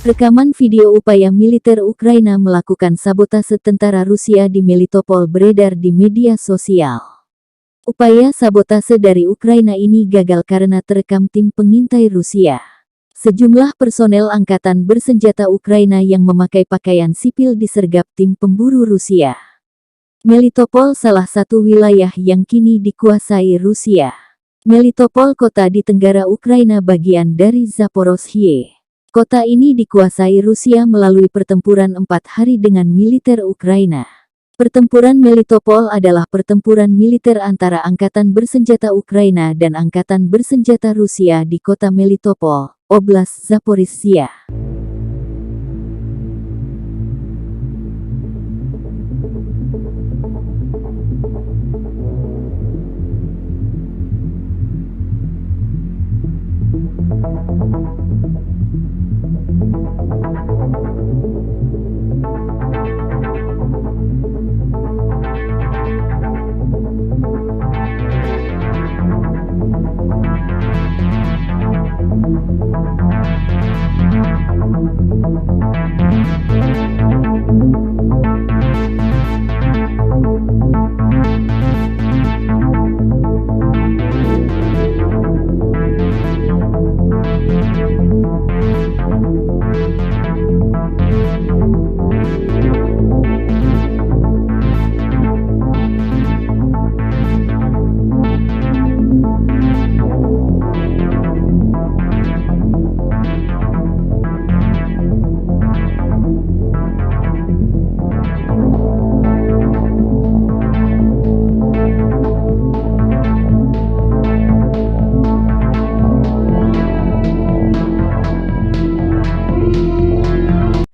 Rekaman video upaya militer Ukraina melakukan sabotase tentara Rusia di Melitopol beredar di media sosial. Upaya sabotase dari Ukraina ini gagal karena terekam tim pengintai Rusia. Sejumlah personel angkatan bersenjata Ukraina yang memakai pakaian sipil disergap tim pemburu Rusia. Melitopol salah satu wilayah yang kini dikuasai Rusia. Melitopol kota di tenggara Ukraina bagian dari Zaporozhye. Kota ini dikuasai Rusia melalui pertempuran 4 hari dengan militer Ukraina. Pertempuran Melitopol adalah pertempuran militer antara angkatan bersenjata Ukraina dan angkatan bersenjata Rusia di kota Melitopol, Oblast Zaporizhia.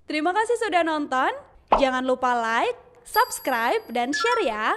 Terima kasih sudah nonton. Jangan lupa like, subscribe, dan share ya.